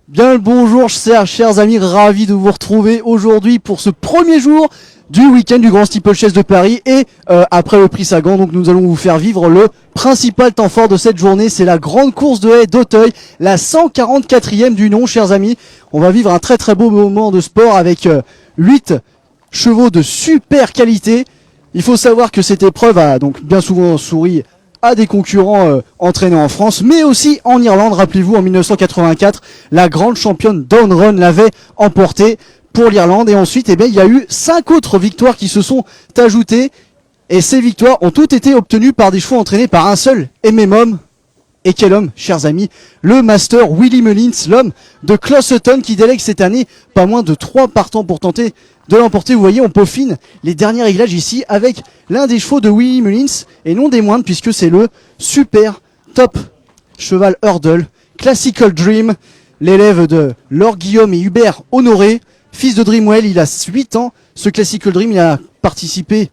Bien le bonjour, chers amis, ravi de vous retrouver aujourd'hui pour ce premier jour du week-end du Grand Steeplechase de Paris et après le prix Sagan, donc nous allons vous faire vivre le principal temps fort de cette journée, c'est la grande course de haies d'Auteuil, la 144e du nom, chers amis. On va vivre un très très beau moment de sport avec 8 chevaux de super qualité. Il faut savoir que cette épreuve a donc bien souvent souri à des concurrents entraînés en France, mais aussi en Irlande. Rappelez-vous, en 1984, la grande championne Dawn Run l'avait emporté pour l'Irlande. Et ensuite, eh bien, il y a eu 5 autres victoires qui se sont ajoutées. Et ces victoires ont toutes été obtenues par des chevaux entraînés par un seul et même homme. Et quel homme, chers amis, le master Willie Mullins, l'homme de Closeton qui délègue cette année pas moins de 3 partants pour tenter de l'emporter. Vous voyez, on peaufine les derniers réglages ici avec l'un des chevaux de Willie Mullins et non des moindres puisque c'est le super top cheval Hurdle, Classical Dream, l'élève de Laure Guillaume et Hubert Honoré, fils de Dreamwell. Il a 8 ans, ce Classical Dream, il a participé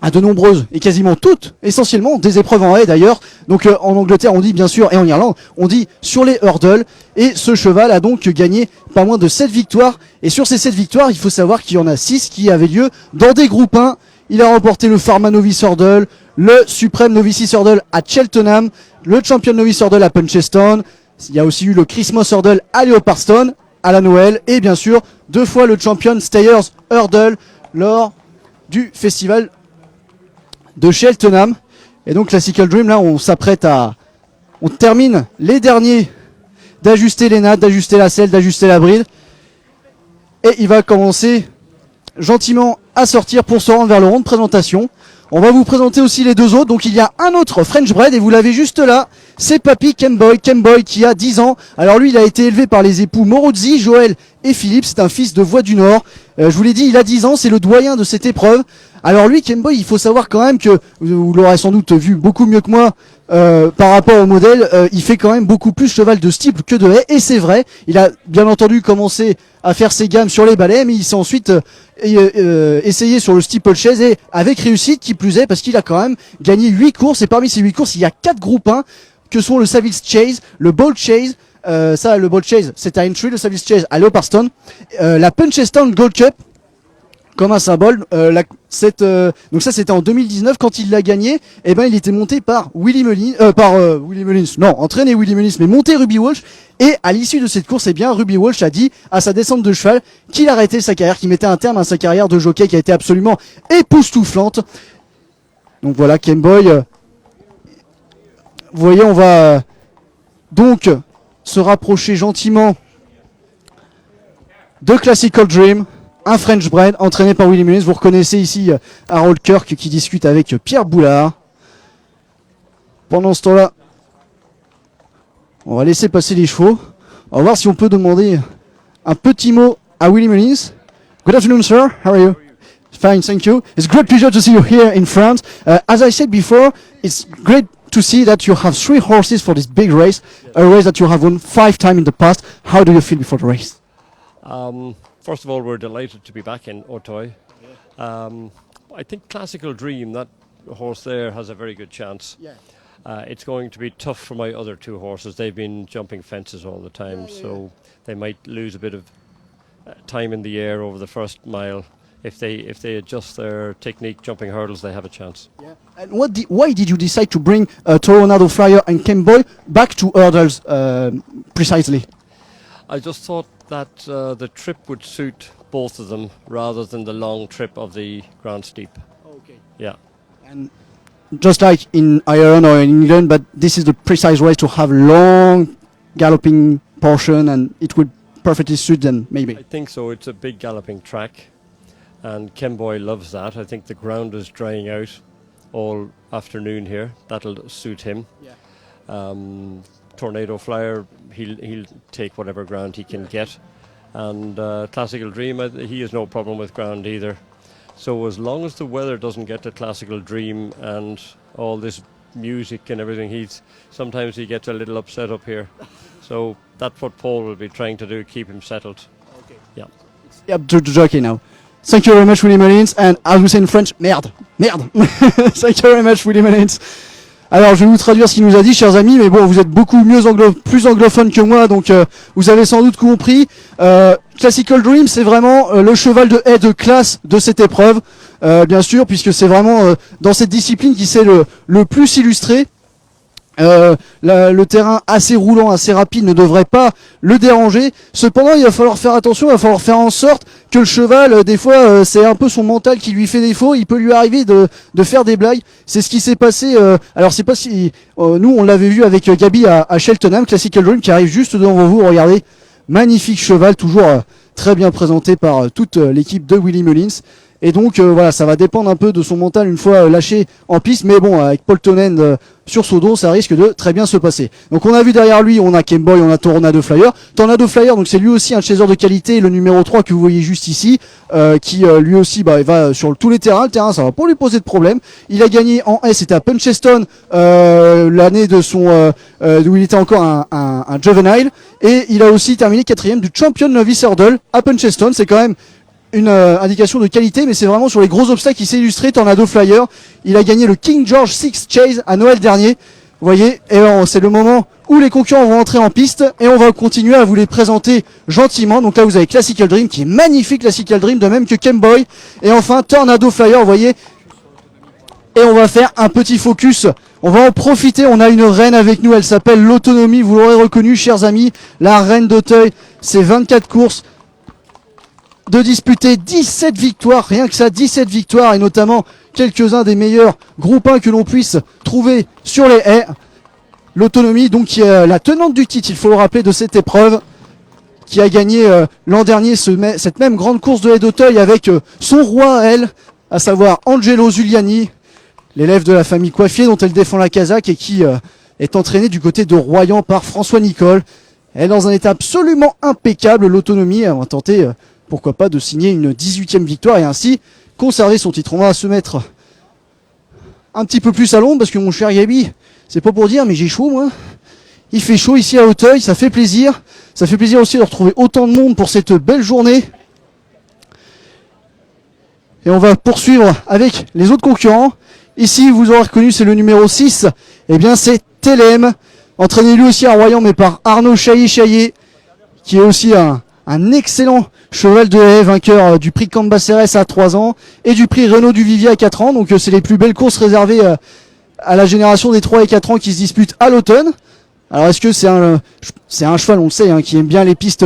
à de nombreuses et quasiment toutes, essentiellement des épreuves en haie d'ailleurs. Donc en Angleterre on dit bien sûr, et en Irlande on dit sur les hurdles, et ce cheval a donc gagné pas moins de 7 victoires, et sur ces 7 victoires il faut savoir qu'il y en a 6 qui avaient lieu dans des groupes 1. Il a remporté le Pharma Novice Hurdle, le Supreme Novices Hurdle à Cheltenham, le Champion Novice Hurdle à Punchestown, il y a aussi eu le Christmas Hurdle à Leopardstown à la Noël, et bien sûr 2 fois le Champion Stayers Hurdle lors du festival de Cheltenham. Et donc Classical Dream, là on s'apprête à, on termine les derniers d'ajuster les nattes, d'ajuster la selle, d'ajuster la bride, et il va commencer gentiment à sortir pour se rendre vers le rond de présentation. On va vous présenter aussi les deux autres. Donc il y a un autre French Bred et vous l'avez juste là, c'est Papy Kemboy qui a 10 ans. Alors lui il a été élevé par les époux Morozzi, Joël et Philippe, c'est un fils de Voix du Nord. Je vous l'ai dit, il a 10 ans, c'est le doyen de cette épreuve. Alors lui, Kemboy, il faut savoir quand même que, vous l'aurez sans doute vu beaucoup mieux que moi par rapport au modèle, il fait quand même beaucoup plus cheval de steeple que de haie, et c'est vrai, il a bien entendu commencé à faire ses gammes sur les balais, mais il s'est ensuite essayé sur le steeplechase, et avec réussite qui plus est, parce qu'il a quand même gagné 8 courses, et parmi ces 8 courses, il y a 4 groupes 1, que sont le Savile Chase, le Bold Chase, ça le Bold Chase c'est à Aintree, le Savile Chase à Leopardstown, la Punchestown Gold Cup, comme un symbole. Donc ça c'était en 2019 quand il l'a gagné. Et ben il était monté par Willie Mullins, entraîné Willie Mullins, mais monté Ruby Walsh. Et à l'issue de cette course, eh bien Ruby Walsh a dit à sa descente de cheval qu'il arrêtait sa carrière, qu'il mettait un terme à sa carrière de jockey qui a été absolument époustouflante. Donc voilà, Kemboy. Vous voyez, on va donc se rapprocher gentiment de Classical Dream. Un French Bred entraîné par Willie Mullins. Vous reconnaissez ici Harold Kirk qui discute avec Pierre Boulard. Pendant ce temps-là, on va laisser passer les chevaux. On va voir si on peut demander un petit mot à Willie Mullins. Good afternoon, sir. How are you? Fine, thank you. It's a great pleasure to see you here in France. As I said before, it's great to see that you have 3 horses for this big race, a race that you have won 5 times in the past. How do you feel before the race? First of all, we're delighted to be back in Auteuil. I think Classical Dream, that horse there, has a very good chance. Yeah. It's going to be tough for my other 2 horses. They've been jumping fences all the time, so they might lose a bit of time in the air over the first mile. If they adjust their technique jumping hurdles, they have a chance. Yeah. And why did you decide to bring Toronado Flyer and Kemboy back to hurdles precisely? I just thought that the trip would suit both of them rather than the long trip of the Grand Steep. Okay. Yeah. And just like in Ireland or in England, but this is the precise way to have long galloping portion, and it would perfectly suit them, maybe. I think so. It's a big galloping track, and Kemboy loves that. I think the ground is drying out all afternoon here. That'll suit him. Yeah. Tornado Flyer, he'll take whatever ground he can get, and Classical Dream, he has no problem with ground either. So as long as the weather doesn't get to Classical Dream and all this music and everything, sometimes he gets a little upset up here. So that's what Paul will be trying to do, keep him settled. Okay. Yeah. It's up to the jockey now. Thank you very much, Willie Mullins, and as we say in French, merde. Thank you very much, Willie Mullins. Alors je vais vous traduire ce qu'il nous a dit, chers amis, mais bon, vous êtes beaucoup plus anglophone que moi, donc vous avez sans doute compris. Classical Dream, c'est vraiment le cheval de haie de classe de cette épreuve, bien sûr, puisque c'est vraiment dans cette discipline qui s'est le plus illustré. Le terrain assez roulant, assez rapide ne devrait pas le déranger. Cependant, il va falloir faire attention, il va falloir faire en sorte que le cheval, des fois, c'est un peu son mental qui lui fait défaut. Il peut lui arriver de faire des blagues. C'est ce qui s'est passé. Alors, c'est pas si nous on l'avait vu avec Gabi à Cheltenham, Classical Dream, qui arrive juste devant vous. Regardez, magnifique cheval, toujours très bien présenté par toute l'équipe de Willie Mullins. Et donc voilà, ça va dépendre un peu de son mental une fois lâché en piste, mais bon, avec Paul Tonnen sur son dos, ça risque de très bien se passer. Donc on a vu derrière lui, on a Kemboy, on a Tornado Flyer. Tornado Flyer, donc c'est lui aussi un chasseur de qualité, le numéro 3 que vous voyez juste ici, qui lui aussi il va sur tous les terrains. Le terrain, ça va pas lui poser de problème. Il a gagné en S, c'était à Puncheston l'année de son où il était encore un juvenile, et il a aussi terminé 4e du Champion Novice Hurdle à Puncheston. C'est quand même une indication de qualité, mais c'est vraiment sur les gros obstacles qui s'est illustré. Tornado Flyer, il a gagné le King George VI Chase à Noël dernier. Vous voyez, et c'est le moment où les concurrents vont entrer en piste, et on va continuer à vous les présenter gentiment. Donc là, vous avez Classical Dream, qui est magnifique, Classical Dream, de même que Kemboy. Et enfin, Tornado Flyer, vous voyez. Et on va faire un petit focus. On va en profiter. On a une reine avec nous. Elle s'appelle l'Autonomie. Vous l'aurez reconnue, chers amis. La reine d'Auteuil. C'est 24 courses de disputer, 17 victoires, rien que ça, 17 victoires, et notamment quelques-uns des meilleurs groupes 1 que l'on puisse trouver sur les haies. L'Autonomie, donc, qui est la tenante du titre, il faut le rappeler, de cette épreuve, qui a gagné l'an dernier cette même grande course de haie d'Auteuil avec son roi à elle, à savoir Angelo Zuliani, l'élève de la famille Coiffier dont elle défend la casaque, et qui est entraîné du côté de Royan par François Nicole. Elle est dans un état absolument impeccable, l'Autonomie. Elle va tenter pourquoi pas de signer une 18e victoire et ainsi conserver son titre. On va se mettre un petit peu plus à l'ombre parce que mon cher Gabi, c'est pas pour dire, mais j'ai chaud moi. Il fait chaud ici à Auteuil, ça fait plaisir. Ça fait plaisir aussi de retrouver autant de monde pour cette belle journée. Et on va poursuivre avec les autres concurrents. Ici, vous aurez reconnu, c'est le numéro 6. Eh bien, c'est Telem, entraîné lui aussi à Royan, mais par Arnaud Chaillet, qui est aussi un excellent cheval de haie, vainqueur du prix Cambacérès à 3 ans et du prix Renaud du Vivier à 4 ans. Donc c'est les plus belles courses réservées à la génération des 3 et 4 ans qui se disputent à l'automne. Alors est-ce que c'est un cheval, on le sait, qui aime bien les pistes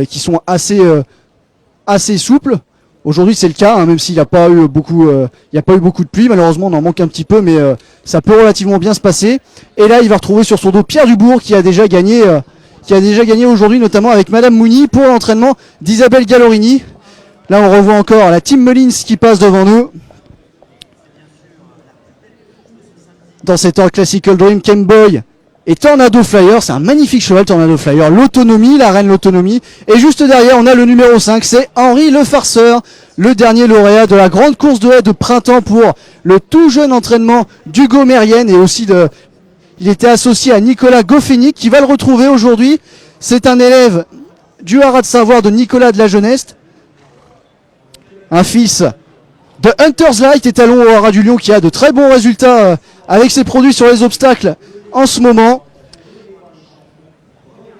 qui sont assez souples. Aujourd'hui c'est le cas, même s'il n'y a pas eu beaucoup de pluie, malheureusement on en manque un petit peu, mais ça peut relativement bien se passer. Et là il va retrouver sur son dos Pierre Dubourg qui a déjà gagné aujourd'hui, notamment avec Madame Mouni pour l'entraînement d'Isabelle Gallorini. Là on revoit encore la Team Mullins qui passe devant nous. Dans cet ordre, Classical Dream, Kemboy et Tornado Flyer. C'est un magnifique cheval, Tornado Flyer. L'Autonomie, la reine L'Autonomie. Et juste derrière, on a le numéro 5, c'est Henri Le Farceur, le dernier lauréat de la grande course de haie de printemps pour le tout jeune entraînement d'Hugo Mérienne, et aussi il était associé à Nicolas Goffénic qui va le retrouver aujourd'hui. C'est un élève du Haras de Savoir de Nicolas de la Jeunesse, un fils de Hunter's Light, étalon au Haras du Lion, qui a de très bons résultats avec ses produits sur les obstacles en ce moment.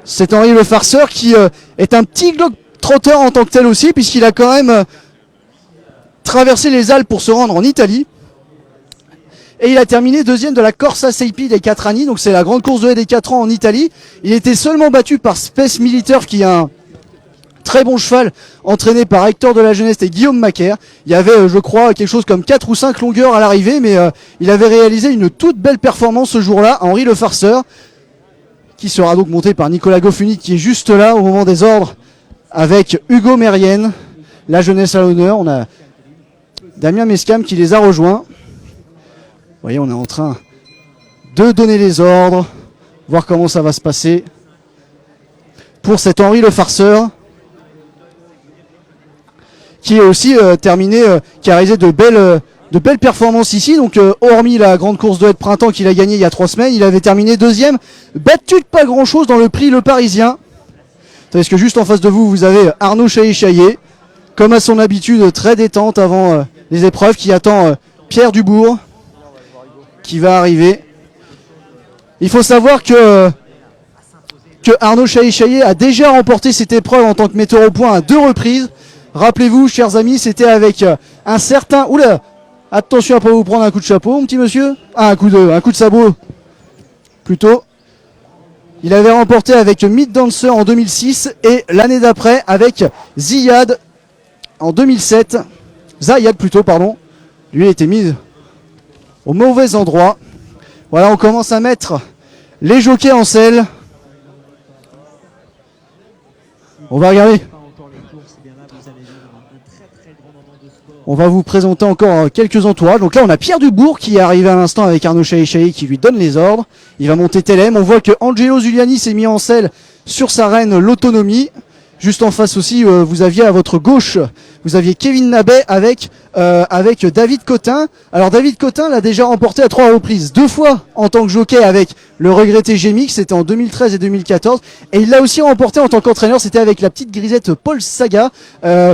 C'est Henri Le Farceur qui est un petit globe-trotteur en tant que tel aussi, puisqu'il a quand même traversé les Alpes pour se rendre en Italie. Et il a terminé deuxième de la Corsa Seipi des 4 années, donc c'est la grande course de haie des 4 ans en Italie. Il était seulement battu par Space Militaire, qui a un très bon cheval entraîné par Hector de la Jeunesse et Guillaume Macaire. Il y avait, je crois, quelque chose comme 4 ou 5 longueurs à l'arrivée, mais il avait réalisé une toute belle performance ce jour-là, Henri Le Farceur, qui sera donc monté par Nicolas Goffénic, qui est juste là au moment des ordres, avec Hugo Mérienne, la Jeunesse à l'honneur. On a Damien Mescam qui les a rejoints. Vous voyez, on est en train de donner les ordres, voir comment ça va se passer pour cet Henri Le Farceur, qui est aussi terminé, qui a réalisé de belles performances ici. Donc hormis la grande course de haie de printemps qu'il a gagnée il y a 3 semaines, il avait terminé deuxième, battu de pas grand chose dans le prix Le Parisien. Parce que juste en face de vous, vous avez Arnaud Chaillet, comme à son habitude, très détente avant les épreuves, qui attend Pierre Dubourg, qui va arriver. Il faut savoir que Arnaud Chaillet a déjà remporté cette épreuve en tant que metteur au point à 2 reprises. Rappelez-vous, chers amis, c'était avec un certain... Oula, attention à pas vous prendre un coup de chapeau, mon petit monsieur. Ah, un coup de sabot, plutôt. Il avait remporté avec Meat Dancer en 2006 et l'année d'après avec Zayad en 2007. Zayad plutôt, pardon. Lui a été mis au mauvais endroit. Voilà, on commence à mettre les jockeys en selle. On va regarder. On va vous présenter encore quelques entourages. Donc là, on a Pierre Dubourg qui est arrivé à l'instant avec Arnaud Chaillet qui lui donne les ordres. Il va monter Telem. On voit que Angelo Zuliani s'est mis en selle sur sa reine l'autonomie. Juste en face aussi, vous aviez à votre gauche, vous aviez Kevin Nabet avec David Cotin. Alors David Cotin l'a déjà remporté à 3 reprises, 2 fois en tant que jockey avec le regretté Gémix, c'était en 2013 et 2014, et il l'a aussi remporté en tant qu'entraîneur, c'était avec la petite grisette Paul Saga.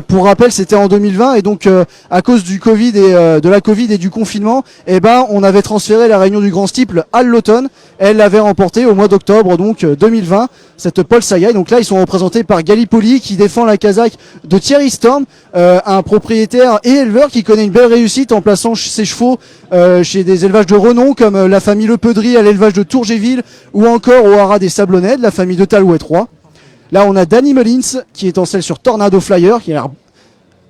Pour rappel, c'était en 2020 et donc à cause du Covid et de la Covid et du confinement, on avait transféré la réunion du Grand Steeple à l'automne. Elle l'avait remporté au mois d'octobre donc 2020, cette Paul Saga. Et donc là, ils sont représentés par Gallipoli qui défend la casaque de Thierry Storm, un propriétaire et éleveur qui connaît une belle réussite en plaçant ses chevaux chez des élevages de renom comme la famille Le Peudry à l'élevage de Tourgéville ou encore au haras des Sablonnets de la famille de Talouet 3. Là, on a Danny Mullins qui est en selle sur Tornado Flyer, qui a l'air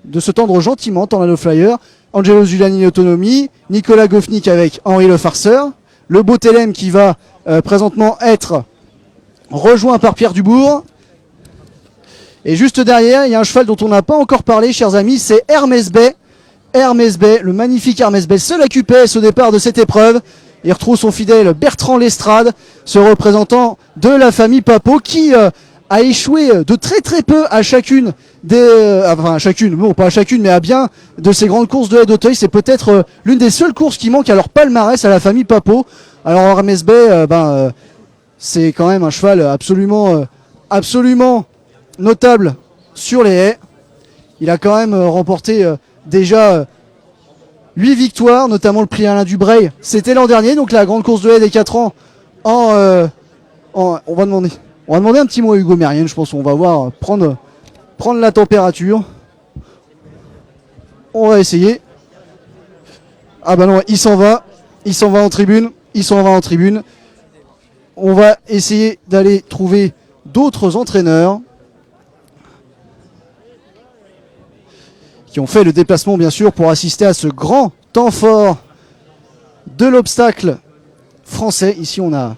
de se tendre gentiment, Tornado Flyer. Angelo Zuliani Autonomie, Nicolas Goffnik avec Henri Le Farceur, le beau Telem qui va présentement être rejoint par Pierre Dubourg. Et juste derrière, il y a un cheval dont on n'a pas encore parlé, chers amis, c'est Hermès Bay. Hermès Bay, le magnifique Hermès Bay, seul à QPS au départ de cette épreuve. Il retrouve son fidèle Bertrand Lestrade, ce représentant de la famille Papeau qui a échoué de très très peu à chacune des... enfin à chacune, bon pas à chacune, mais à bien de ces grandes courses de d'Auteuil. C'est peut-être l'une des seules courses qui manque à leur palmarès à la famille Papeau. Alors Hermès Bay, c'est quand même un cheval absolument notable sur les haies. Il a quand même remporté déjà 8 victoires, notamment le prix Alain Dubray. C'était l'an dernier, donc la grande course de haies des 4 ans. On va demander un petit mot à Hugo Mérienne, je pense qu'on va voir prendre la température. On va essayer. Ah bah non, il s'en va en tribune. On va essayer d'aller trouver d'autres entraîneurs qui ont fait le déplacement bien sûr pour assister à ce grand temps fort de l'obstacle français. Ici on a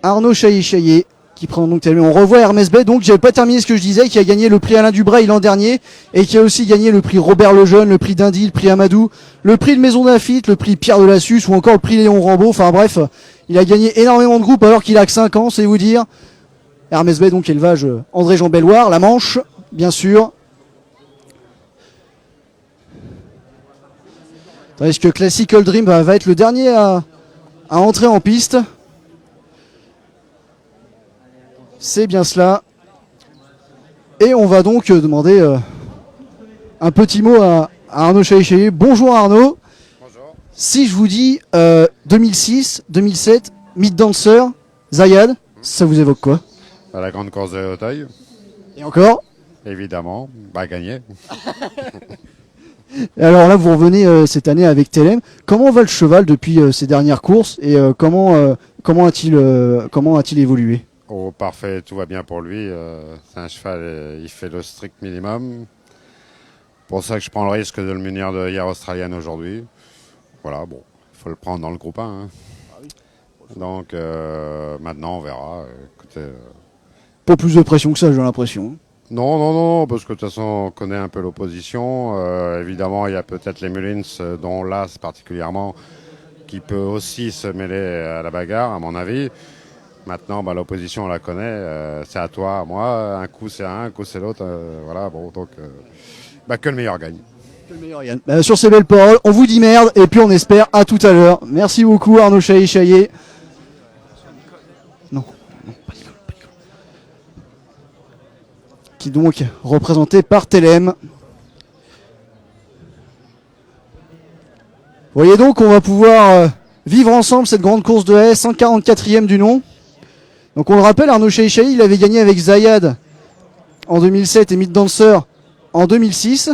Arnaud Chaillet qui prend donc tellement. On revoit Hermès Bay, donc j'avais pas terminé ce que je disais, qui a gagné le prix Alain Dubray l'an dernier et qui a aussi gagné le prix Robert Lejeune, le prix d'Indy, le prix Amadou, le prix de Maison Lafitte, le prix Pierre de la Suisse ou encore le prix Léon Rambaud. Enfin bref, il a gagné énormément de groupes alors qu'il a que 5 ans, c'est vous dire. Hermès Bay, donc élevage André-Jean Belloir, la Manche, bien sûr. Tandis que Classical Dream va être le dernier à entrer en piste. C'est bien cela. Et on va donc demander un petit mot à Arnaud Chaillet. Bonjour Arnaud. Bonjour. Si je vous dis 2006, 2007, Meat Dancer, Zayad, ça vous évoque quoi? À la grande course de Auteuil, Et encore? évidemment, gagné. Alors là, vous revenez cette année avec Telem. Comment va le cheval depuis ces dernières courses et comment a-t-il évolué? Oh, parfait, tout va bien pour lui. C'est un cheval, il fait le strict minimum. Pour ça que je prends le risque de le munir de hier australienne aujourd'hui. Voilà, bon, il faut le prendre dans le groupe 1. Hein. Donc maintenant, on verra. Écoutez, Pas plus de pression que ça, j'ai l'impression. non, parce que de toute façon, on connaît un peu l'opposition. Évidemment, il y a peut-être les Mullins, dont l'As particulièrement, qui peut aussi se mêler à la bagarre, à mon avis. Maintenant, l'opposition, on la connaît. C'est à toi, à moi. Un coup, c'est un coup, c'est l'autre. Voilà, bon, donc, que le meilleur gagne. Sur ces belles paroles, on vous dit merde et puis on espère à tout à l'heure. Merci beaucoup Arnaud Chaillet. Non, pas Nicole. Qui donc représenté par Telem. Vous voyez donc, on va pouvoir vivre ensemble cette grande course de haie, 144e du nom. Donc on le rappelle, Arnaud Chaïchaï, il avait gagné avec Zayad en 2007 et Meat Dancer en 2006.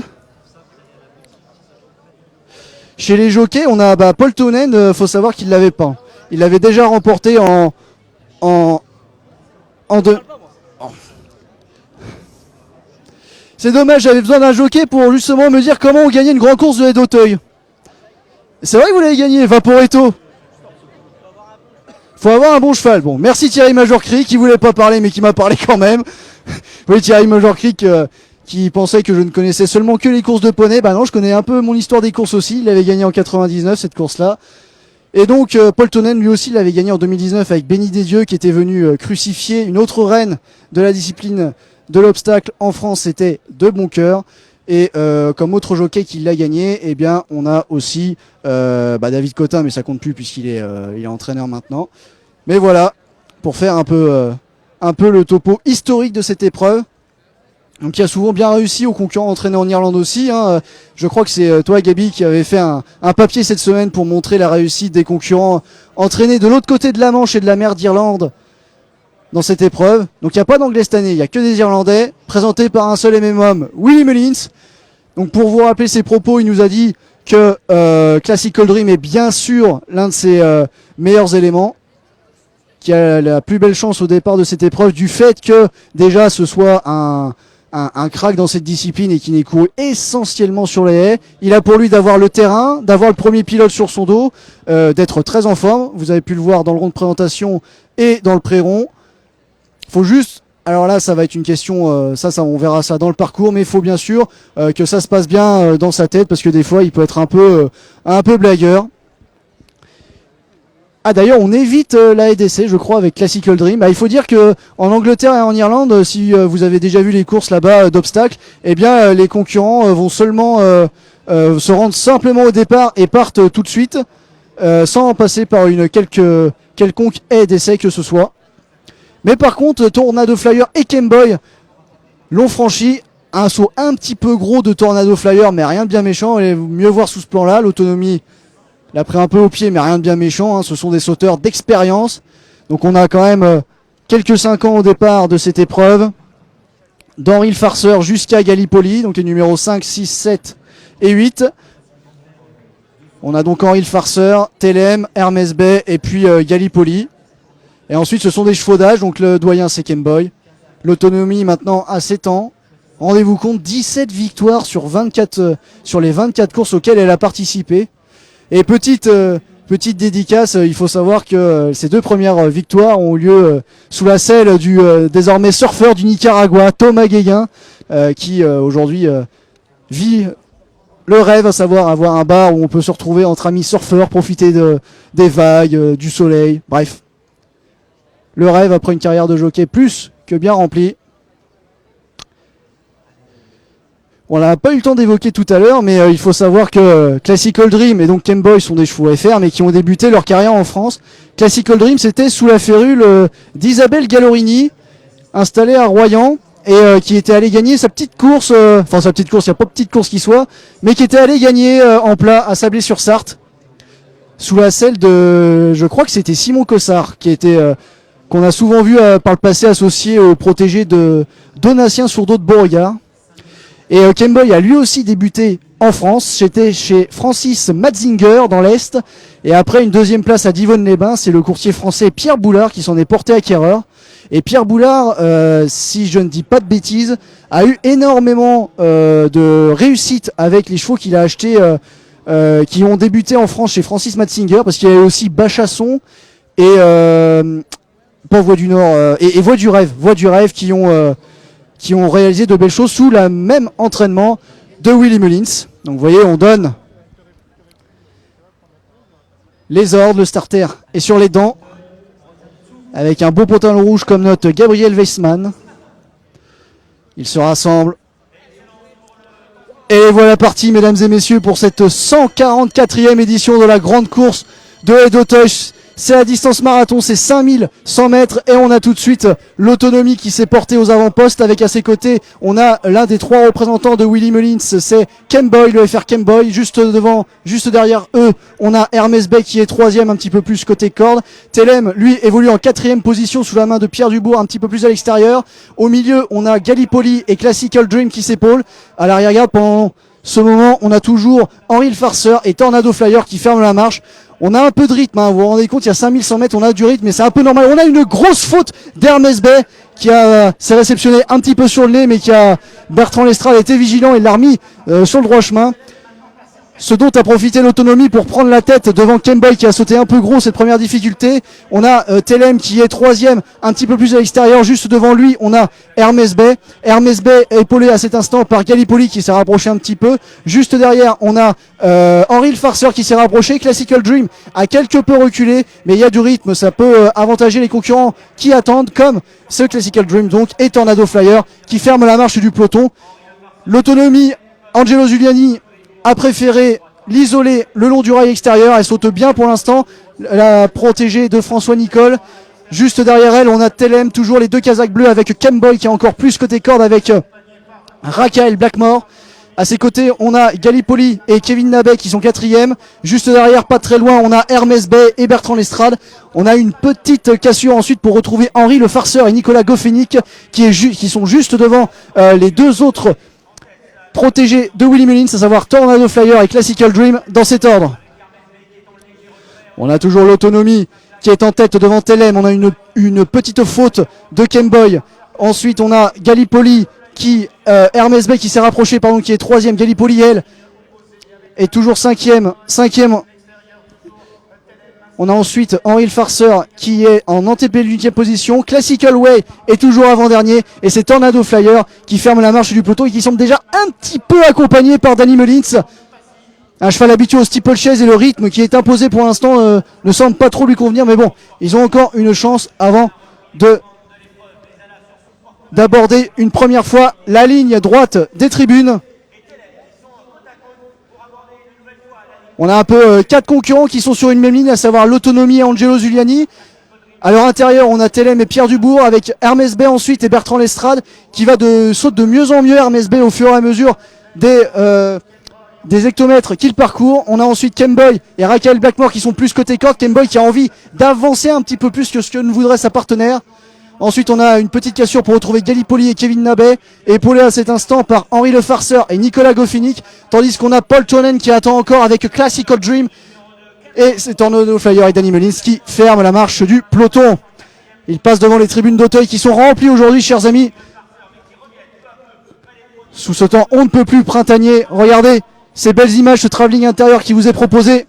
Chez les jockeys, on a Paul Tonen, faut savoir qu'il l'avait pas. Il l'avait déjà remporté en deux. Oh. C'est dommage, j'avais besoin d'un jockey pour justement me dire comment on gagnait une grande course de haie d'Auteuil. C'est vrai que vous l'avez gagné, Vaporetto. Faut avoir un bon cheval. Bon, merci Thierry Major-Cric, qui voulait pas parler mais qui m'a parlé quand même. Oui, Thierry Major-Cric qui pensait que je ne connaissais seulement que les courses de poney. Bah non, je connais un peu mon histoire des courses aussi. Il avait gagné en 99 cette course-là. Et donc Paul Tonen lui aussi l'avait gagné en 2019 avec Béni Desdieux qui était venu crucifier une autre reine de la discipline de l'obstacle en France, c'était De Boncoeur. Et comme autre jockey qui l'a gagné, eh bien on a aussi David Cotin, mais ça compte plus puisqu'il est entraîneur maintenant. Mais voilà, pour faire un peu le topo historique de cette épreuve. Donc qui a souvent bien réussi aux concurrents entraînés en Irlande aussi. Hein. Je crois que c'est toi Gabi qui avait fait un papier cette semaine pour montrer la réussite des concurrents entraînés de l'autre côté de la Manche et de la mer d'Irlande dans cette épreuve. Donc il n'y a pas d'anglais cette année, il n'y a que des Irlandais, présentés par un seul et même homme, Willie Mullins. Donc pour vous rappeler ses propos, il nous a dit que Classical Dream est bien sûr l'un de ses meilleurs éléments, qui a la plus belle chance au départ de cette épreuve, du fait que déjà ce soit un crack dans cette discipline et qui n'est couru essentiellement sur les haies. Il a pour lui d'avoir le terrain, d'avoir le premier pilote sur son dos, d'être très en forme. Vous avez pu le voir dans le rond de présentation et dans le pré-rond. Faut juste, alors là ça va être une question, ça on verra ça dans le parcours, mais il faut bien sûr que ça se passe bien dans sa tête, parce que des fois il peut être un peu blagueur. Ah d'ailleurs on évite la EDC je crois avec Classical Dream. Il faut dire que en Angleterre et en Irlande, si vous avez déjà vu les courses là-bas d'obstacles, eh bien les concurrents vont seulement se rendre simplement au départ et partent tout de suite sans passer par une quelconque haie d'essai que ce soit. Mais par contre Tornado Flyer et Kemboy l'ont franchi. Un saut un petit peu gros de Tornado Flyer, mais rien de bien méchant, et mieux voir sous ce plan là. L'autonomie l'a pris un peu au pied, mais rien de bien méchant, hein. Ce sont des sauteurs d'expérience. Donc on a quand même quelques 5 ans au départ de cette épreuve. D'Henri le Farceur jusqu'à Gallipoli, donc les numéros 5, 6, 7 et 8. On a donc Henri le Farceur, Telem, Hermès Bay et puis Gallipoli. Et ensuite ce sont des chevaux d'âge, donc le doyen c'est Kemboy. L'autonomie maintenant à 7 ans. Rendez-vous compte, 17 victoires sur les 24 courses auxquelles elle a participé. Et petite dédicace, il faut savoir que ces 2 premières victoires ont eu lieu sous la selle du désormais surfeur du Nicaragua, Thomas Guéguin, qui aujourd'hui vit le rêve, à savoir avoir un bar où on peut se retrouver entre amis surfeurs, profiter des vagues, du soleil, bref. Le rêve après une carrière de jockey plus que bien remplie. On n'a pas eu le temps d'évoquer tout à l'heure, mais il faut savoir que Classical Dream et donc Kemboy sont des chevaux FR, mais qui ont débuté leur carrière en France. Classical Dream, c'était sous la férule d'Isabelle Gallorini, installée à Royan, et qui était allée gagner sa petite course, enfin sa petite course, il n'y a pas de petite course qui soit, mais qui était allée gagner en plat à Sablé-sur-Sarthe, sous la selle de, je crois que c'était Simon Cossard, qui était qu'on a souvent vu par le passé associé au protégé de Donatien Sourdeau de Beauregard. Et Kemboy a lui aussi débuté en France, c'était chez Francis Matzinger dans l'Est, et après une deuxième place à Divonne-les-Bains, c'est le courtier français Pierre Boulard qui s'en est porté acquéreur. Et Pierre Boulard, si je ne dis pas de bêtises, a eu énormément de réussite avec les chevaux qu'il a achetés, qui ont débuté en France chez Francis Matzinger, parce qu'il y avait aussi Bachasson et pas Voix du Nord et Voix du Rêve qui ont réalisé de belles choses sous le même entraînement de Willie Mullins. Donc vous voyez, on donne les ordres, le starter est sur les dents, avec un beau pantalon rouge comme note Gabriel Weissman. Il se rassemble. Et voilà parti, mesdames et messieurs, pour cette 144e édition de la grande course de haie d'Auteuil. c'est la distance marathon, c'est 5100 mètres et on a tout de suite l'autonomie qui s'est portée aux avant-postes avec à ses côtés, on a l'un des 3 représentants de Willie Mullins, c'est Kemboy, le FR Kemboy, juste derrière eux, on a Hermès Bay qui est 3e un petit peu plus côté corde. Telem, lui, évolue en 4e position sous la main de Pierre Dubourg, un petit peu plus à l'extérieur. Au milieu, on a Gallipoli et Classical Dream qui s'épaulent. À l'arrière-garde, pendant ce moment, on a toujours Henri le Farceur et Tornado Flyer qui ferment la marche. On a un peu de rythme, hein. Vous vous rendez compte, il y a 5100 mètres, on a du rythme, mais c'est un peu normal. On a une grosse faute d'Hermès Bay qui s'est réceptionné un petit peu sur le nez, mais Bertrand Lestrade a été vigilant et l'a remis sur le droit chemin. Ce dont a profité l'autonomie pour prendre la tête devant Kemboy qui a sauté un peu gros cette première difficulté. On a Telem qui est 3e, un petit peu plus à l'extérieur. Juste devant lui, on a Hermès Bay. Hermès Bay épaulé à cet instant par Gallipoli qui s'est rapproché un petit peu. Juste derrière, on a Henri le Farceur qui s'est rapproché. Classical Dream a quelque peu reculé, mais il y a du rythme. Ça peut avantager les concurrents qui attendent, comme ce Classical Dream donc et Tornado Flyer qui ferme la marche du peloton. L'autonomie, Angelo Giuliani a préféré l'isoler le long du rail extérieur. Elle saute bien pour l'instant, la protégée de François Nicole. Juste derrière elle, on a Telem, toujours les 2 Kazakhs bleus avec Kemboy qui est encore plus côté corde avec Rakael Blackmore. À ses côtés, on a Gallipoli et Kevin Nabet qui sont 4e. Juste derrière, pas très loin, on a Hermès Bay et Bertrand Lestrade. On a une petite cassure ensuite pour retrouver Henri le Farceur et Nicolas Goffenick qui sont juste devant les 2 autres protégé de Willie Mullins, à savoir Tornado Flyer et Classical Dream dans cet ordre. On a toujours l'autonomie qui est en tête devant Telem. On a une petite faute de Kemboy. Ensuite on a Gallipoli Hermès Bay qui s'est rapproché, qui est 3e. Gallipoli elle est toujours 5e. On a ensuite Henri le Farceur qui est en antépénultième position. Classical Way est toujours avant-dernier. Et c'est Tornado Flyer qui ferme la marche du peloton et qui semble déjà un petit peu accompagné par Danny Mullins. Un cheval habitué au steeplechase et le rythme qui est imposé pour l'instant ne semble pas trop lui convenir. Mais bon, ils ont encore une chance avant d'aborder une première fois la ligne droite des tribunes. On a un peu 4 concurrents qui sont sur une même ligne, à savoir l'autonomie et Angelo Giuliani. À leur intérieur, on a Telem et Pierre Dubourg avec Hermès Bay ensuite et Bertrand Lestrade qui saute de mieux en mieux. Hermès Bay au fur et à mesure des hectomètres qu'il parcourt. On a ensuite Kemboy et Rakael Blackmore qui sont plus côté corde. Kemboy qui a envie d'avancer un petit peu plus que ce que ne voudrait sa partenaire. Ensuite, on a une petite cassure pour retrouver Gallipoli et Kevin Nabet, épaulé à cet instant par Henri le Farceur et Nicolas Goffenick, tandis qu'on a Paul Tonen qui attend encore avec Classical Dream, et c'est Tornado Flyer et Danny Mullins qui ferment la marche du peloton. Il passe devant les tribunes d'Auteuil qui sont remplies aujourd'hui, chers amis, sous ce temps on ne peut plus printanier. Regardez ces belles images, ce travelling intérieur qui vous est proposé,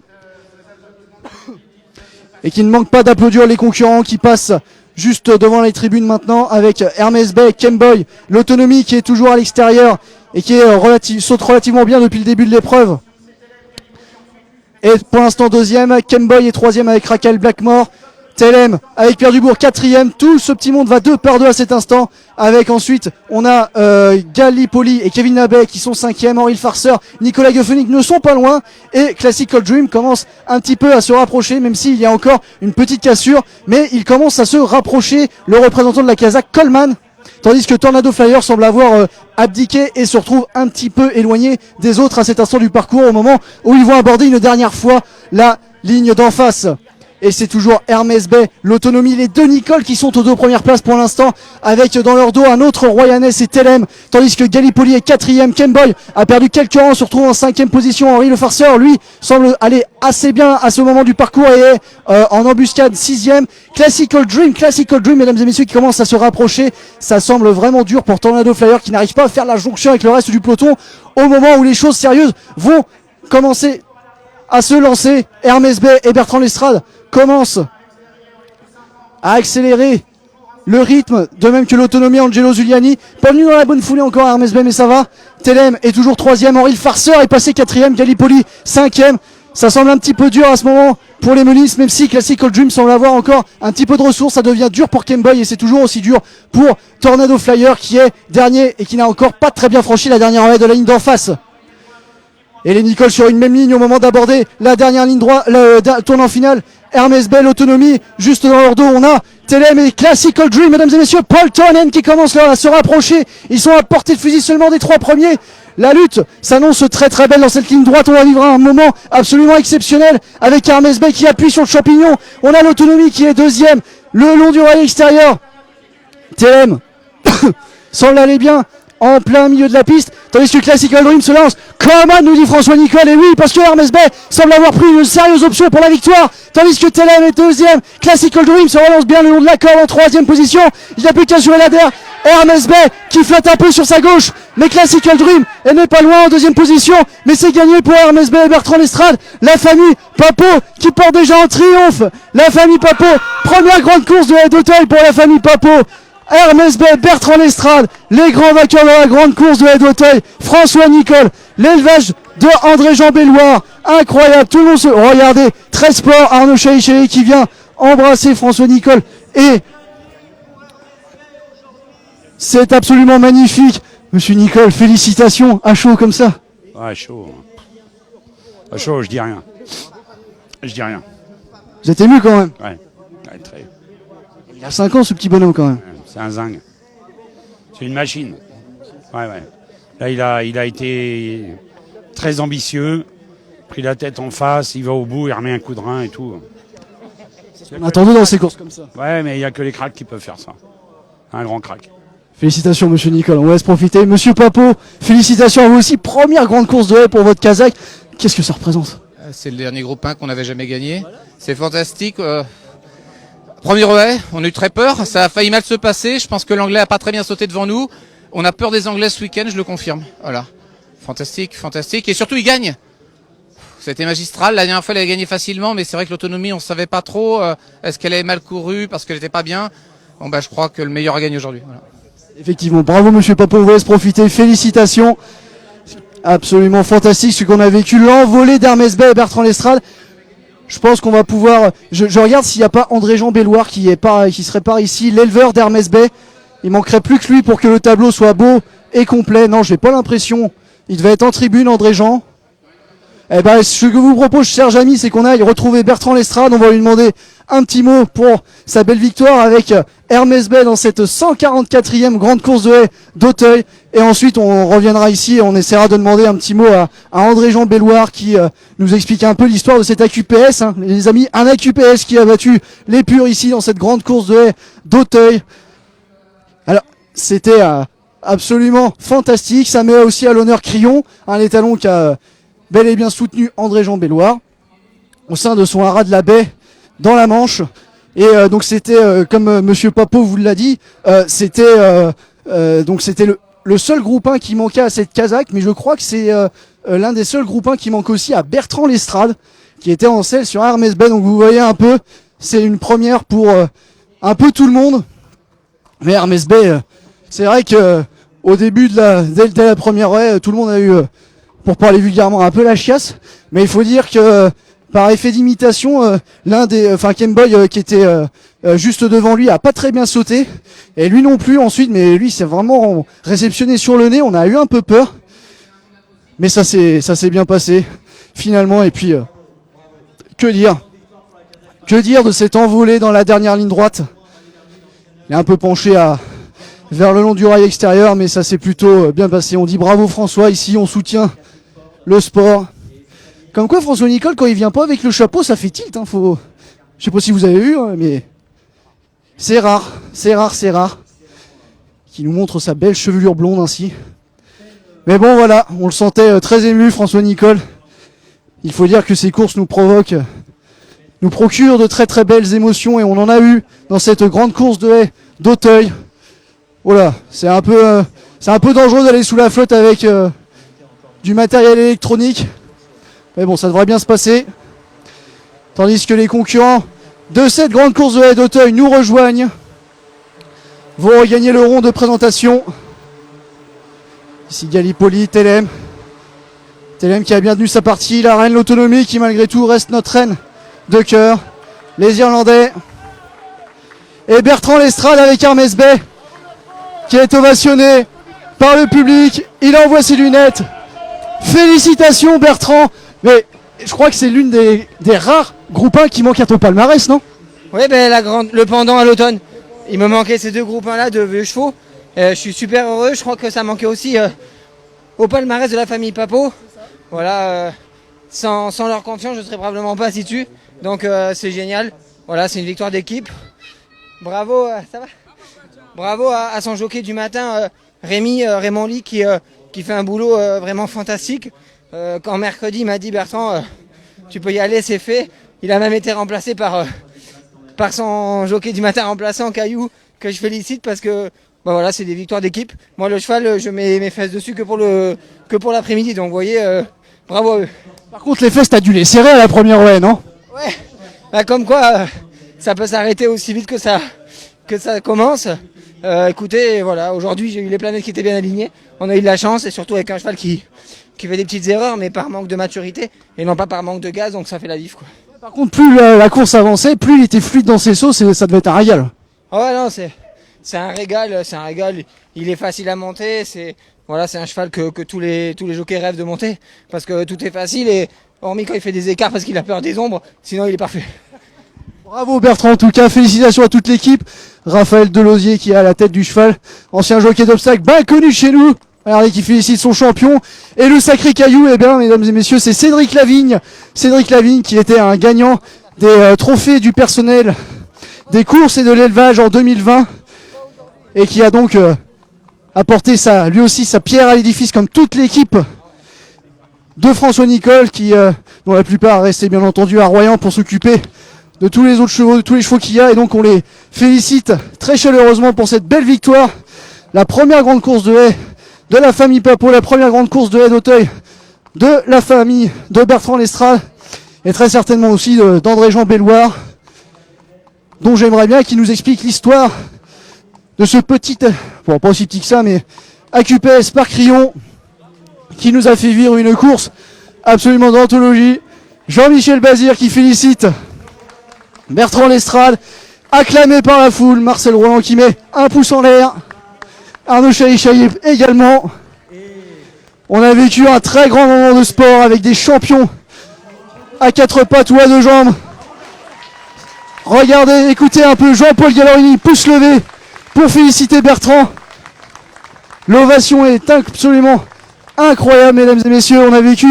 et qui ne manque pas d'applaudir les concurrents qui passent juste devant les tribunes maintenant avec Hermès Bay, Kemboy, l'autonomie qui est toujours à l'extérieur et qui est saute relativement bien depuis le début de l'épreuve. Et pour l'instant 2e, Kemboy est 3e avec Rakael Blackmore. Telem avec Pierre Dubourg 4e. Tout ce petit monde va 2 par 2 à cet instant. Avec ensuite on a Gallipoli et Kevin Nabet qui sont 5e. Henri le Farceur, Nicolas Goffenick ne sont pas loin. Et Classical Dream commence un petit peu à se rapprocher, même s'il y a encore une petite cassure. Mais il commence à se rapprocher, le représentant de la Kazakh Coleman. Tandis que Tornado Flyer semble avoir abdiqué et se retrouve un petit peu éloigné des autres à cet instant du parcours, au moment où ils vont aborder une dernière fois la ligne d'en face. Et c'est toujours Hermès Bay, l'autonomie, les 2 Nicole qui sont aux 2 premières places pour l'instant, avec dans leur dos un autre Royanès et Telem, tandis que Gallipoli est 4e. Kemboy a perdu quelques rangs, se retrouve en 5e position. Henri le Farceur, lui, semble aller assez bien à ce moment du parcours et est en embuscade 6e. Classical Dream, mesdames et messieurs, qui commence à se rapprocher. Ça semble vraiment dur pour Tornado Flyer qui n'arrive pas à faire la jonction avec le reste du peloton au moment où les choses sérieuses vont commencer à se lancer. Hermès Bay et Bertrand Lestrade commencent à accélérer le rythme, de même que l'autonomie. Angelo Giuliani, pas venu dans la bonne foulée encore à Hermès Bay, mais ça va. Telem est toujours 3e, Henri le Farceur est passé 4e, Gallipoli 5e. Ça semble un petit peu dur à ce moment pour les Mullins, même si Classical Dream semble avoir encore un petit peu de ressources. Ça devient dur pour Kemboy et c'est toujours aussi dur pour Tornado Flyer qui est dernier et qui n'a encore pas très bien franchi la dernière arrêt de la ligne d'en face. Et les Nicole sur une même ligne au moment d'aborder la dernière ligne droite, le tournant final. Hermès Bell, Autonomie, juste dans leur dos, on a Telem et Classical Dream, mesdames et messieurs, Paul Tonen qui commence là à se rapprocher. Ils sont à portée de fusil seulement des 3 premiers. La lutte s'annonce très très belle dans cette ligne droite. On va vivre un moment absolument exceptionnel avec Hermès Bell qui appuie sur le champignon. On a l'Autonomie qui est deuxième, le long du rail extérieur. Telem semble aller bien en plein milieu de la piste, tandis que Classical Dream se lance. Comment nous dit François Nicole, et oui, parce que Hermès Bell semble avoir pris une sérieuse option pour la victoire, tandis que Telem est deuxième. Classical Dream se relance bien le long de la corde en troisième position. Il n'y a plus qu'à jouer la der. Hermès Bell qui flotte un peu sur sa gauche, mais Classical Dream n'est pas loin en deuxième position, mais c'est gagné pour Hermès Bell et Bertrand Lestrade. La famille Papo qui part déjà en triomphe. La famille Papo, première grande course de d'Auteuil pour la famille Papo. Hermès Bell, Bertrand Lestrade, les grands vainqueurs de la grande course de Haie d'Auteuil. François Nicole, l'élevage de André-Jean Belloir, incroyable, tout le monde se... Regardez, 13 Sport, Arnaud Chaïchéry qui vient embrasser François Nicole, et c'est absolument magnifique. Monsieur Nicole, félicitations, à chaud comme ça. Ouais, chaud. À chaud, je dis rien. Je dis rien. Vous êtes ému quand même. Ouais, très. Il a 5 ans ce petit bonhomme quand même. C'est un zingue. C'est une machine. Ouais. Là, il a été très ambitieux, pris la tête en face, il va au bout, il remet un coup de rein et tout. On attendait dans ces courses comme ça. Ouais, mais il n'y a que les cracks qui peuvent faire ça. Un grand crack. Félicitations monsieur Nicole, on va se profiter. Monsieur Papo, félicitations à vous aussi. Première grande course de haie pour votre Kazakh. Qu'est-ce que ça représente? C'est le dernier groupe 1 qu'on n'avait jamais gagné. C'est fantastique. Premier relais, on a eu très peur. Ça a failli mal se passer. Je pense que l'anglais a pas très bien sauté devant nous. On a peur des anglais ce week-end, je le confirme. Voilà. Fantastique. Et surtout, ils gagnent. C'était magistral. La dernière fois, elle a gagné facilement, mais c'est vrai que l'Autonomie, on savait pas trop. Est-ce qu'elle avait mal couru parce qu'elle était pas bien? Bon, je crois que le meilleur a gagné aujourd'hui. Voilà. Effectivement, bravo monsieur Papo, on vous laisse profiter. Félicitations. Absolument fantastique ce qu'on a vécu. L'envolée d'Hermès Bell et Bertrand Lestrade. Je pense qu'on va pouvoir... Je regarde s'il n'y a pas André-Jean Belloir qui serait par ici, l'éleveur d'Hermès Bell. Il manquerait plus que lui pour que le tableau soit beau et complet. Non, j'ai pas l'impression. Il devait être en tribune, André-Jean. Eh ben, ce que vous propose, chers amis, c'est qu'on aille retrouver Bertrand Lestrade. On va lui demander un petit mot pour sa belle victoire avec Hermès Bell dans cette 144e grande course de haie d'Auteuil. Et ensuite, on reviendra ici et on essaiera de demander un petit mot à André-Jean Belloir qui nous explique un peu l'histoire de cet AQPS. Hein. Les amis, un AQPS qui a battu les Purs ici dans cette grande course de haie d'Auteuil. Alors, c'était absolument fantastique. Ça met aussi à l'honneur Crillon, un étalon qui a bel et bien soutenu André-Jean Belloir au sein de son haras de la baie dans la Manche. Et donc c'était, comme monsieur Papo vous l'a dit, c'était le seul groupe 1 qui manquait à cette Kazakh, mais je crois que c'est l'un des seuls groupes 1 qui manque aussi à Bertrand Lestrade, qui était en selle sur Hermès Bell. Donc vous voyez un peu, c'est une première pour un peu tout le monde. Mais Hermès Bell, c'est vrai que au début dès la première haie, tout le monde a eu, pour parler vulgairement, un peu la chiasse. Mais il faut dire que par effet d'imitation, Kemboy qui était juste devant lui a pas très bien sauté, et lui non plus ensuite, mais lui c'est vraiment réceptionné sur le nez. On a eu un peu peur, mais ça s'est bien passé finalement. Et puis que dire de cet envolé dans la dernière ligne droite. Il est un peu penché vers le long du rail extérieur, mais ça s'est plutôt bien passé. On dit bravo François, ici on soutient le sport. Comme quoi François Nicole, quand il vient pas avec le chapeau, ça fait tilt. Hein, je sais pas si vous avez vu, hein, mais c'est rare. Qui nous montre sa belle chevelure blonde ainsi. Mais bon voilà, on le sentait très ému François Nicole. Il faut dire que ces courses nous procurent de très très belles émotions, et on en a eu dans cette grande course de haie d'Auteuil. Voilà, c'est un peu dangereux d'aller sous la flotte avec du matériel électronique. Mais bon, ça devrait bien se passer. Tandis que les concurrents de cette grande course de haie d'Auteuil nous rejoignent. Vont regagner le rond de présentation. Ici Gallipoli, Telem. Telem qui a bien tenu sa partie. La reine l'Autonomie qui malgré tout reste notre reine de cœur. Les Irlandais. Et Bertrand Lestrade avec Hermès Bell qui est ovationné par le public. Il envoie ses lunettes. Félicitations Bertrand. Mais je crois que c'est l'une des rares Groupe 1 qui manque à ton palmarès, non? Oui, ben, le pendant à l'automne. Il me manquait ces 2 groupes 1 là de vieux chevaux. Je suis super heureux. Je crois que ça manquait aussi au palmarès de la famille Papo. Voilà, sans leur confiance, je ne serais probablement pas assis dessus. Donc c'est génial. Voilà, c'est une victoire d'équipe. Bravo, ça va. Bravo à son jockey du matin, Raymond Lee, qui fait un boulot vraiment fantastique. Quand mercredi, il m'a dit Bertrand, tu peux y aller, c'est fait. Il a même été remplacé par son jockey du matin remplaçant, Caillou, que je félicite parce que bah voilà, c'est des victoires d'équipe. Moi, le cheval, je mets mes fesses dessus que pour l'après-midi. Donc, vous voyez, bravo à eux. Par contre, les fesses, t'as dû les serrer à la première, ouais, non? Ouais, bah, comme quoi, ça peut s'arrêter aussi vite que ça commence. Écoutez, voilà, aujourd'hui, j'ai eu les planètes qui étaient bien alignées. On a eu de la chance, et surtout avec un cheval qui fait des petites erreurs, mais par manque de maturité, et non pas par manque de gaz, donc ça fait la diff, quoi. Par contre, plus la course avançait, plus il était fluide dans ses sauts, ça devait être un régal. Ah ouais, non, c'est un régal, il est facile à monter, c'est un cheval que tous les jockeys rêvent de monter, parce que tout est facile, et hormis quand il fait des écarts parce qu'il a peur des ombres, sinon il est parfait. Bravo Bertrand, en tout cas, félicitations à toute l'équipe. Raphaël Delosier qui est à la tête du cheval, ancien jockey d'obstacle, bien connu chez nous. Regardez qui félicite son champion. Et le sacré caillou, eh bien, mesdames et messieurs, c'est Cédric Lavigne. Cédric Lavigne qui était un gagnant des trophées du personnel des courses et de l'élevage en 2020 et qui a donc apporté lui aussi sa pierre à l'édifice comme toute l'équipe de François Nicole dont la plupart restaient bien entendu à Royan pour s'occuper de tous les autres chevaux, de tous les chevaux qu'il y a, et donc on les félicite très chaleureusement pour cette belle victoire. La première grande course de haie de la famille Papo, la première grande course de haie d'Auteuil de la famille de Bertrand Lestrade, et très certainement aussi d'André-Jean Belloir, dont j'aimerais bien qu'il nous explique l'histoire de ce petit, bon pas aussi petit que ça, mais AQPS Parc Crillon, qui nous a fait vivre une course absolument d'anthologie. Jean-Michel Bazir qui félicite Bertrand Lestrade, acclamé par la foule. Marcel Roland qui met un pouce en l'air. Arnaud Chaillet également. On a vécu un très grand moment de sport avec des champions à 4 pattes ou à 2 jambes. Regardez, écoutez un peu Jean-Paul Gallorini, pouce levé pour féliciter Bertrand. L'ovation est absolument incroyable, mesdames et messieurs. On a vécu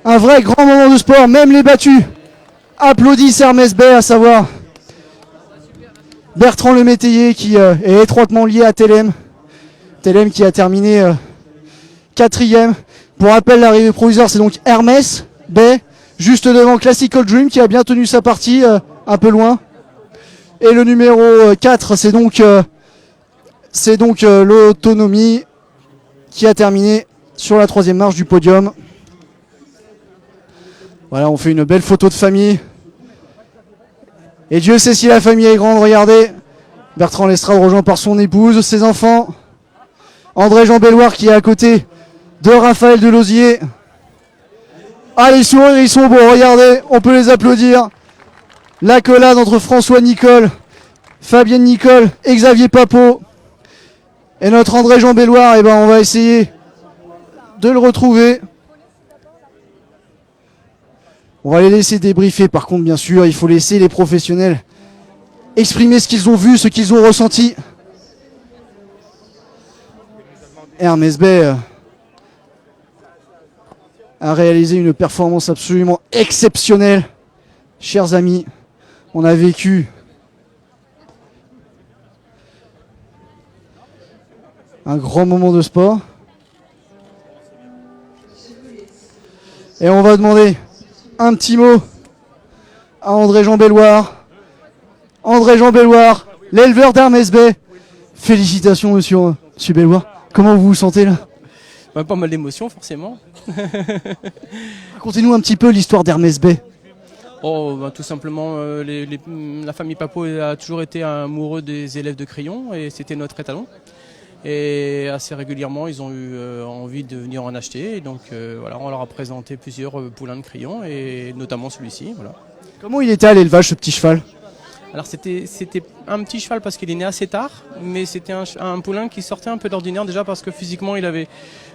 un vrai grand moment de sport. Même les battus applaudissent Hermès Bay, à savoir Bertrand Le Métayer qui est étroitement lié à Telem. Telem qui a terminé 4e. Pour rappel, l'arrivée provisoire, c'est donc Hermès Bay, juste devant Classical Dream qui a bien tenu sa partie, un peu loin. Et le numéro 4, c'est donc l'Autonomie qui a terminé sur la 3e marche du podium. Voilà, on fait une belle photo de famille. Et Dieu sait si la famille est grande, regardez. Bertrand Lestrade rejoint par son épouse, ses enfants. André-Jean Belloir qui est à côté de Raphaël Delosier. Ah, les sourires, ils sont beaux, regardez, on peut les applaudir. L'accolade entre François Nicole, Fabienne Nicole et Xavier Papo. Et notre André-Jean Belloir, eh ben, on va essayer de le retrouver. On va les laisser débriefer, par contre, bien sûr, il faut laisser les professionnels exprimer ce qu'ils ont vu, ce qu'ils ont ressenti. Hermès Bay a réalisé une performance absolument exceptionnelle. Chers amis, on a vécu un grand moment de sport. Et on va demander un petit mot à André-Jean Belloir. André-Jean Belloir, l'éleveur d'Hermès Bay. Félicitations, monsieur Belloir. Comment vous vous sentez là? Pas mal d'émotions, forcément. Racontez-nous un petit peu l'histoire d'Hermès Bay. Tout simplement, la famille Papo a toujours été amoureux des élèves de Crillon et c'était notre étalon. Et assez régulièrement, ils ont eu envie de venir en acheter. Et donc, voilà, on leur a présenté plusieurs poulains de Crillon et notamment celui-ci. Voilà. Comment il était à l'élevage, ce petit cheval? Alors c'était un petit cheval parce qu'il est né assez tard, mais c'était un poulain qui sortait un peu d'ordinaire déjà parce que physiquement il avait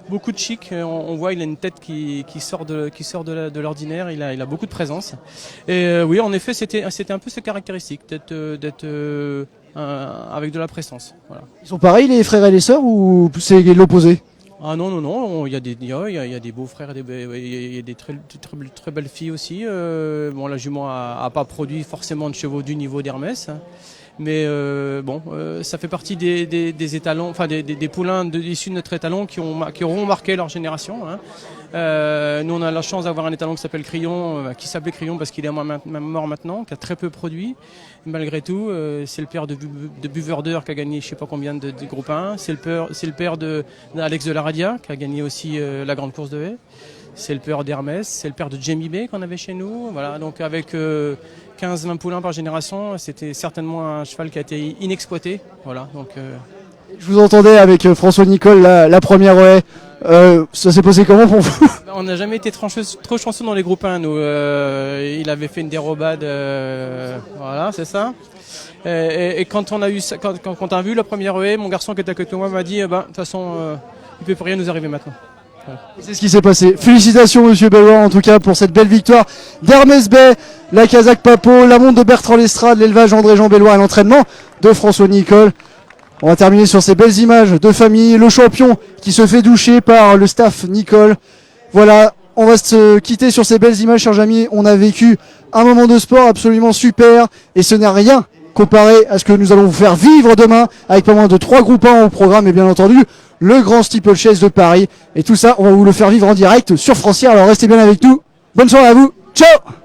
beaucoup de chic. On voit il a une tête qui sort de l'ordinaire. Il a beaucoup de présence. Et oui, en effet, c'était un peu ses caractéristiques d'être avec de la présence. Voilà. Ils sont pareils les frères et les sœurs ou c'est l'opposé? Ah non, il y a des beaux frères, il y a des très belles filles aussi. Bon, la jument a pas produit forcément de chevaux du niveau d'Hermès, hein. Mais ça fait partie des étalons, enfin des poulains issus de notre étalon qui auront marqué leur génération, hein. Nous on a la chance d'avoir un étalon qui s'appelle Crillon, qui s'appelait Crillon parce qu'il est mort maintenant, qui a très peu produit. Malgré tout, c'est le père de Buveur d'Heure qui a gagné je sais pas combien de groupe 1. C'est le père d'Alex de la Radia qui a gagné aussi la grande course de haie. C'est le père d'Hermès, c'est le père de Jamie Bay qu'on avait chez nous. Voilà, donc avec 15-20 poulains par génération, c'était certainement un cheval qui a été inexploité. Voilà, donc. Je vous entendais avec François Nicole la première haie. Ça s'est passé comment pour vous? On n'a jamais été trop chanceux dans les groupes 1, nous. Il avait fait une dérobade, voilà, c'est ça. Et quand on a eu, quand on a vu la première haie, mon garçon qui était à côté de moi m'a dit, de toute façon, il peut plus rien nous arriver maintenant. Voilà. C'est ce qui s'est passé. Félicitations Monsieur Belloir en tout cas pour cette belle victoire d'Hermès Bay, la Kazakh Papo, la montre de Bertrand Lestrade, l'élevage André-Jean Belloir et l'entraînement de François Nicole. On va terminer sur ces belles images de famille, le champion qui se fait doucher par le staff Nicole. Voilà, on va se quitter sur ces belles images, chers amis. On a vécu un moment de sport absolument super et ce n'est rien comparé à ce que nous allons vous faire vivre demain avec pas moins de 3 groupes 1 au programme et bien entendu le grand steeplechase de Paris. Et tout ça, on va vous le faire vivre en direct sur Francière. Alors restez bien avec nous. Bonne soirée à vous. Ciao!